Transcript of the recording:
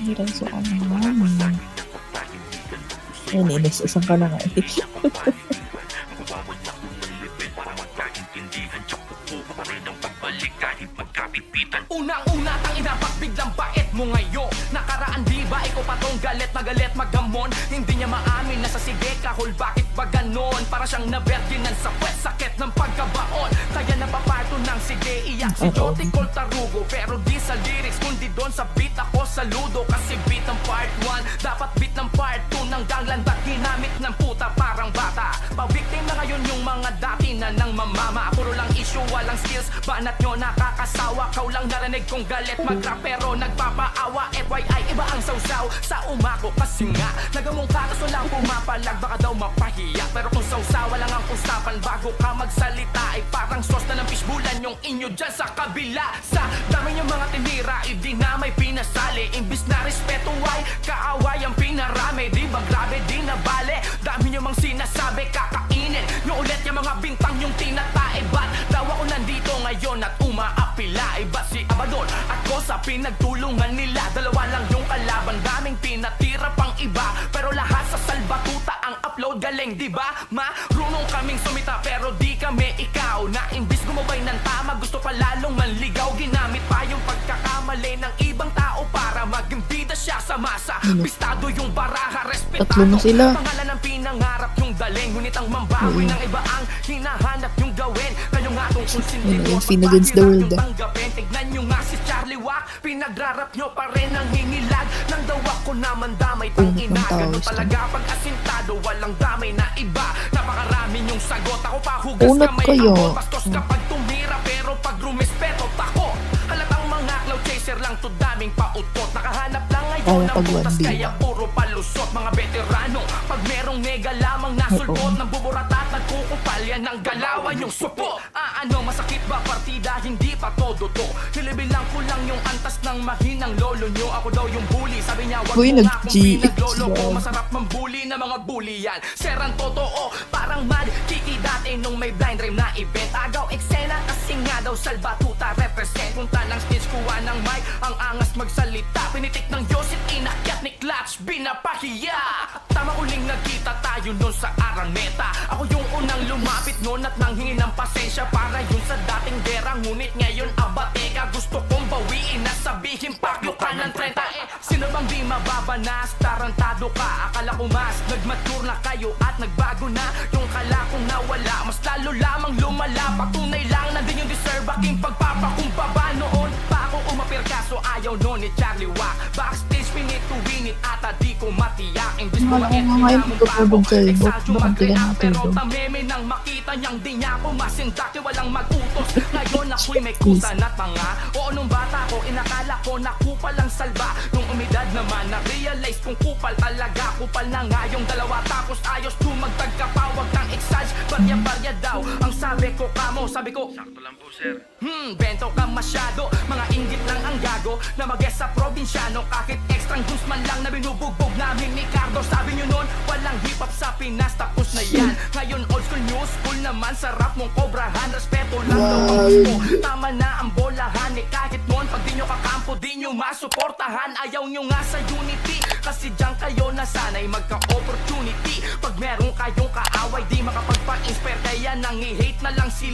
Hirang sa naman. Ayun, inasasan ka na nga eh. Unang-una tang inapak biglang bait mo ngayon. Nakaraan di ba ikaw pa tong galit na galit magamon. Hindi niya maamin na sa sige kahol bakit ba ganon. Para siyang naberginan sa puwet sakit ng pagkabaon. Kaya napaparto ng sige iyak si Joti Col Tarugo. Pero di sa lyrics kundi doon sa beat ako saludo. Kasi beat ng part 1 dapat beat ng part 2. Nang ganglandak ginamit ng puta parang bata. Pabiktim na ngayon yung mga dati na nang mamama. Puro lang issue walang skills. Banat nyo nakakasawa. Kau lang narinig kong galit mag-rap pero nagpapaawa. FYI iba ang sausaw sa umako. Kasi nga nagamong ka kaso lang pumapalag. Baka daw mapahiya. Pero kung sausawa lang ang usapan bago ka magsalita ay parang sauce na ng fishbulan yung inyo dyan sa kabila. Sa dami yung mga tinira hindi na may pinasali. Imbis na respeto ay kaaway ang pinarami. Di ba grabe di na bale. Dami nyo mang sinasabi kakainin nyo ulit yung mga bintang yung tinatae. Ba't daw ako nandito ngayon at umaapila? Iba si Abadon at ko sa pinagtulungan nila. Dalawa lang yung kalaban daming pinatira pang iba. Pero lahat sa salbatuta ang upload galing di ba? Marunong kaming sumita pero di kami ikaw. Na imbis gumabay ng tama gusto pa lalong manligaw. Ginamit pa yung pagkakamali ng ibang tao para maging bida siya sa masa. Bistado yung baraha, respetado. Tatlo na sila. Pangalan ang pinangarap yung daling. Ngunit ang mambawi ng iba ang hinahanap yung gawin. Kayo nga tong konsentidor. Fin against the world. Tignan nyo nga si Charlie Wack. Pinagrarap nyo pa rin ang hingilag. Nang daw ako naman damay tang ina. Ganun talaga pag asintado. Walang damay na iba. Napakarami nyong sagot. Ako pa hugas Unat kamay kayo. ako. Bastos kapag tumira pero pag rumispeto tako. Halatang mga cloud chaser lang to daming pautot. Nakahanap lang ngayon ng pag butas 1D. kaya puro palusot. Mga veterano pag merong nega lamang nasulpot ng buburata at nagkukupal yan ang galawan yung supo. Ano masakit ba partida hindi pa todo to. Nilibilang ko lang yung antas ng mahinang lolo nyo. Ako daw yung bully sabi niya wag Uy, mo nga akong nag-GX pinaglolo ko. yan. Masarap mambully na mga bully yan. Serang totoo parang mad kiki dati nung may blind rhyme na event. Agaw eksena kasi nga daw salbatuta represent. Punta ng stage kuha ng mic ang angas magsalita. Pinitik ng Yosit inakyat ni Clutch binapahiya. Tama uling nagkita tayo nun sa Araneta. Ako yung unang lumapit nun at nanghingi ng pasensya para yun sa dating gera. Ngunit ngayon abateka gusto kong bawiin na sabihin pakyo ka ng 30. Sino bang di mababanas? Tarantado ka. Akala ko mas nagmature na kayo at nagbago na yung kala kong nawala. Mas lalo lamang lumala. Patunay lang na din yung deserve aking pagpapakumbaba. Noon pa ako umapir kaso ayaw nun ni Charlie Wack. Backstage pinit to win it at di ko matiyak. Imbis ko Wala makit ko ngayon magpapagod sa'yo. Exagyo Bakit kaya mag-react pero nakatulog? tameme nang makita niyang di niya ako masindak. Walang mag-utos. Ngayon ako'y may kusa na tanga. Oo nung bata ko inakala ko na kupal ang salba. Nung umidad naman na-realize kung kupal talaga. Kupal na nga yung dalawa tapos ayos tumagtag ka pa. Wag kang exage, barya-barya daw. Ang sabi ko kamo, sabi ko sakto lang po sir. Bento ka masyado. Mga inggit lang ang gago na mag-guess sa probinsyano. Kahit extrang juice man lang na binubugbog namin ni Cardo. Sabi nyo nun, walang hip-hop sa Pinas. Tapos na yan. Ngayon old school, new school naman. Sarap mong kobrahan. Respeto lang daw ang gusto. Tama na ang bolahan. Kahit noon, pag di nyo kakampo, di nyo masuportahan. Ayaw nyo nga sa unity. Kasi dyan kayo nasanay magka-opportunity. Pag meron kayong kaaway, di makapagpa-inspire. Kaya nang i-hate na lang sila.